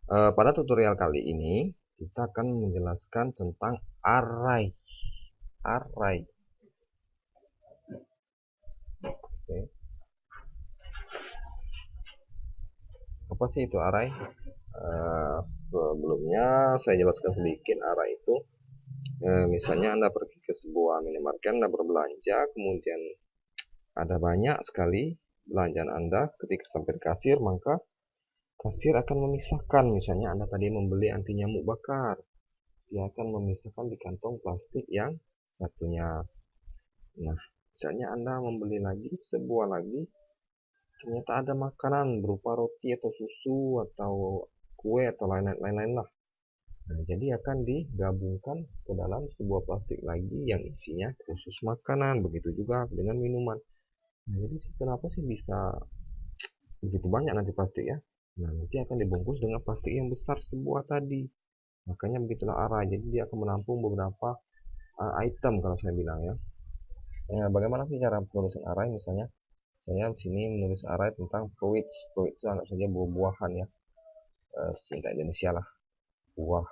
Pada tutorial kali ini kita akan menjelaskan tentang array. Array. Oke. Apa sih itu array? Sebelumnya saya jelaskan sedikit. Array itu misalnya Anda pergi ke sebuah minimarket, Anda berbelanja, kemudian ada banyak sekali belanjaan Anda. Ketika sampai di kasir, maka kasir akan memisahkan. Misalnya Anda tadi membeli anti nyamuk bakar, dia akan memisahkan di kantong plastik yang satunya. Nah, misalnya Anda membeli lagi sebuah lagi, ternyata ada makanan berupa roti atau susu atau kue atau lain-lain lah. Nah, jadi akan digabungkan ke dalam sebuah plastik lagi yang isinya khusus makanan. Begitu juga dengan minuman. Nah, jadi kenapa sih bisa begitu banyak nanti plastik ya? Nah, nanti akan dibungkus dengan plastik yang besar sebuah tadi. Makanya begitulah arah. Jadi dia akan menampung beberapa item kalau saya bilang ya. Nah, bagaimana sih cara penulisan array? Misalnya saya di sini menulis array tentang fruits. Fruit itu anggap saja buah-buahan ya. Singkat Indonesia lah, buah.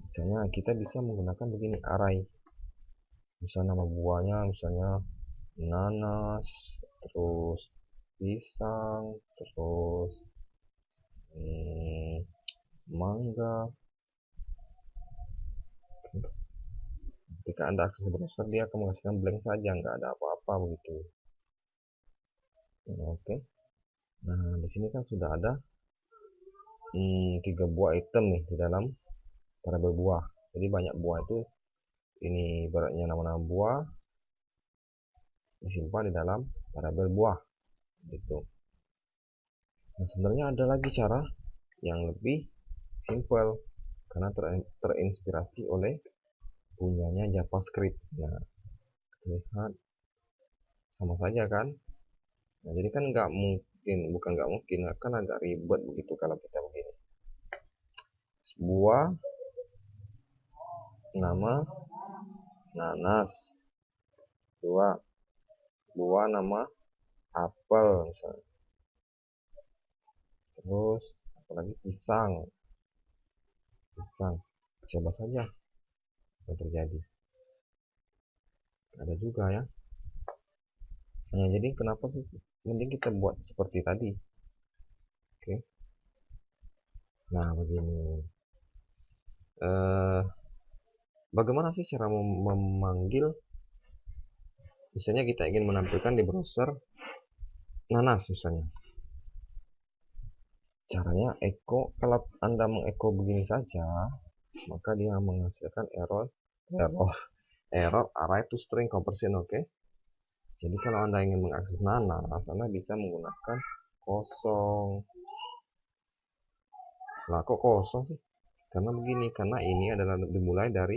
Misalnya kita bisa menggunakan begini array. Misalnya nama buahnya misalnya nanas, terus pisang, terus mangga. Ketika Anda akses browser, dia akan menghasilkan blank saja, nggak ada apa-apa begitu. Oke. Nah, di sini kan sudah ada 3 buah item nih di dalam variabel buah. Jadi banyak buah itu ini ibaratnya nama-nama buah disimpan di dalam variabel buah gitu. Nah, sebenarnya ada lagi cara yang lebih simple karena terinspirasi oleh punyanya JavaScript. Nah, lihat sama saja kan. Nah, jadi kan nggak mungkin, bukan nggak mungkin, kan agak ribet begitu kalau kita begini. Buah nama nanas, dua buah nama apel misalnya, terus apalagi pisang. Coba saja yang terjadi. Ada juga ya. Nah, jadi kenapa sih mending kita buat seperti tadi? Oke. Nah, begini. Eh, Bagaimana sih cara memanggil? Misalnya kita ingin menampilkan di browser nanas misalnya. Caranya echo, kalau Anda mengecho begini saja, maka dia menghasilkan error error array to string conversion. Oke. Jadi kalau Anda ingin mengakses nanas, Anda bisa menggunakan kosong. Lah kok kosong sih? Karena begini, karena ini adalah dimulai dari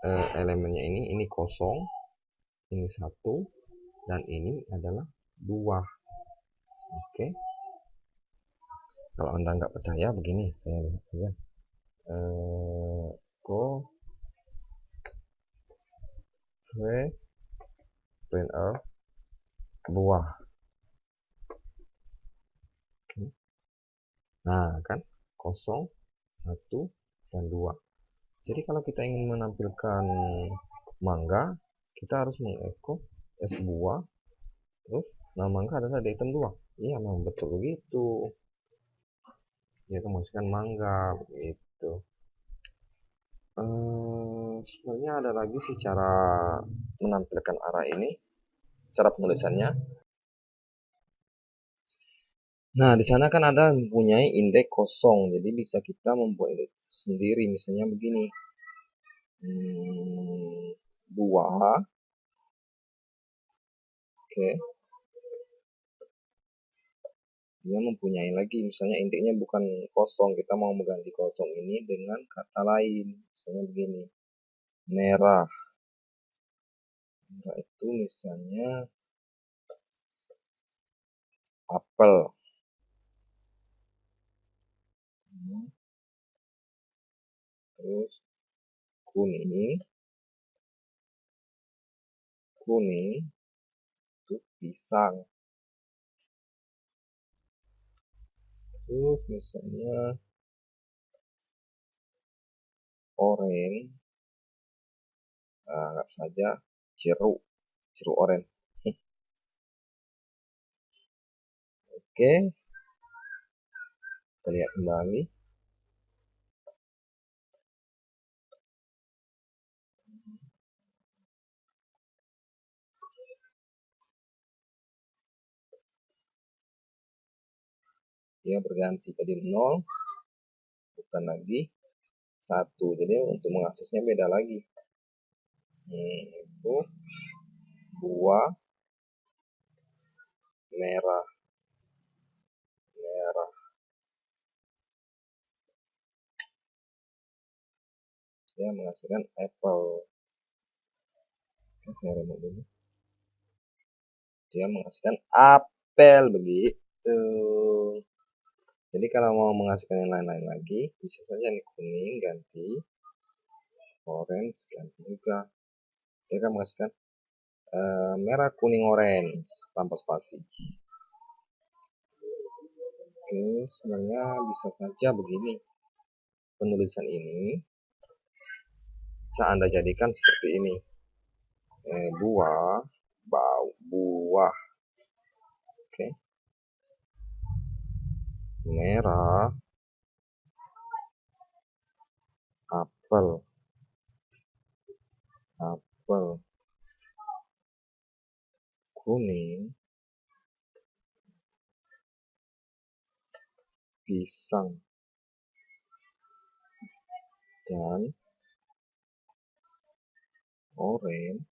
elemennya ini kosong, ini satu, dan ini adalah dua. Oke. Kalau Anda nggak percaya begini, saya lihat saja. Go print buah. Oke. Nah kan kosong, satu, dan dua. Jadi kalau kita ingin menampilkan mangga, kita harus mengecho es buah, terus nama mangga adalah di item 2. Iya memang betul begitu. Dia menghasilkan mangga begitu. Sebenarnya ada lagi sih cara menampilkan arah ini, cara penulisannya. Nah, di sana kan ada mempunyai indeks kosong, jadi bisa kita membuat indeks sendiri. Misalnya begini, buah, oke, dia mempunyai lagi, misalnya indeksnya bukan kosong, kita mau mengganti kosong ini dengan kata lain. Misalnya begini, merah. Merah itu misalnya apel. Terus kuning itu pisang. Terus misalnya orange, anggap saja jeruk orange. Oke, kita lihat kembali. Dia berganti tadi 0, bukan lagi 1. Jadi untuk mengaksesnya beda lagi. Itu buah merah. Dia menghasilkan apple. Saya remove dulu. Dia menghasilkan apel, begitu. Jadi kalau mau menghasilkan yang lain-lain lagi, bisa saja nih kuning ganti orange, ganti juga. Dia akan menghasilkan merah kuning orange tanpa spasi. Oke, sebenarnya bisa saja begini. Penulisan ini bisa Anda jadikan seperti ini. Buah, buah. Oke. Merah, apel, kuning, pisang, dan orange,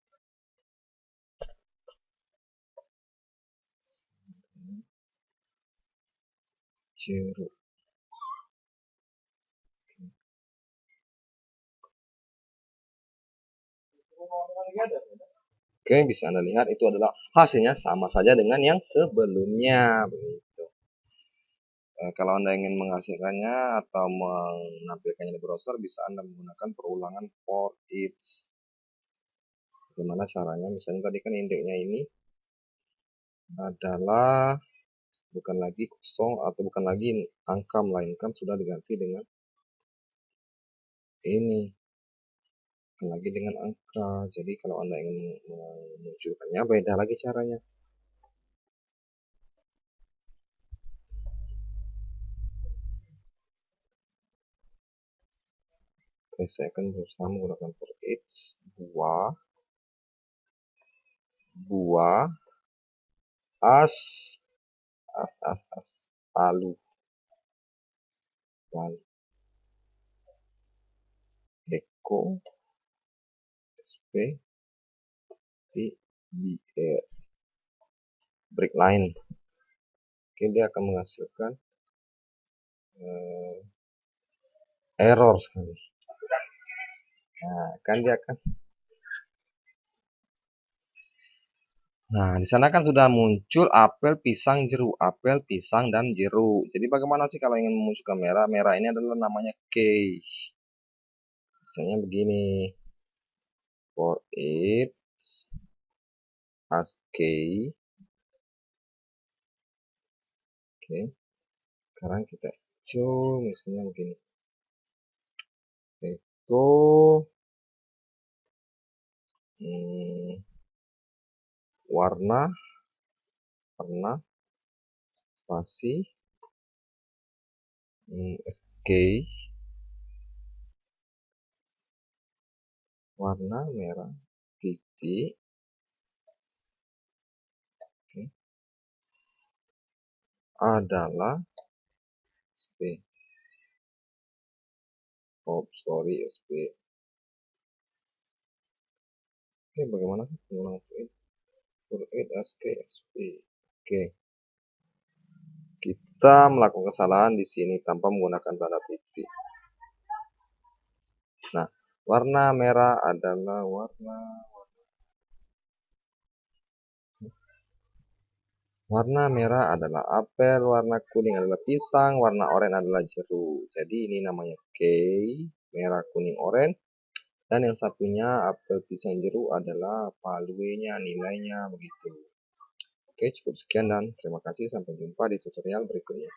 jeruk. Oke, bisa Anda lihat itu adalah hasilnya sama saja dengan yang sebelumnya. Begitu. Kalau Anda ingin menghasilkannya atau menampilkannya di browser, bisa Anda menggunakan perulangan for each. Bagaimana caranya? Misalnya tadi kan indeksnya ini adalah bukan lagi kosong atau bukan lagi angka, melainkan sudah diganti dengan ini, bukan lagi dengan angka. Jadi kalau Anda ingin memunculkannya, beda lagi caranya. Oke, saya akan berusaha menggunakan for each. Buah, palu, Eko, SP, break line. Oke, dia akan menghasilkan error sekali. Nah, kan dia akan. Nah, di sana kan sudah muncul apel, pisang, jeruk, apel, pisang, dan jeruk. Jadi bagaimana sih kalau ingin memunculkan merah? Merah ini adalah namanya key. Misalnya begini. For it as key. Oke. Sekarang kita coba misalnya begini. Itu warna spasi SK warna merah titik. Oke. Adalah SP. SP. Oke, bagaimana sih penggunaan for it SK SP? Oke. Kita melakukan kesalahan di sini tanpa menggunakan tanda titik. Nah, warna merah adalah warna merah adalah apel, warna kuning adalah pisang, warna oranye adalah jeruk. Jadi ini namanya key, merah, kuning, oranye. Dan yang satunya apel, pisang, jeruk adalah valuenya, nilainya begitu. Oke, cukup sekian dan terima kasih. Sampai jumpa di tutorial berikutnya.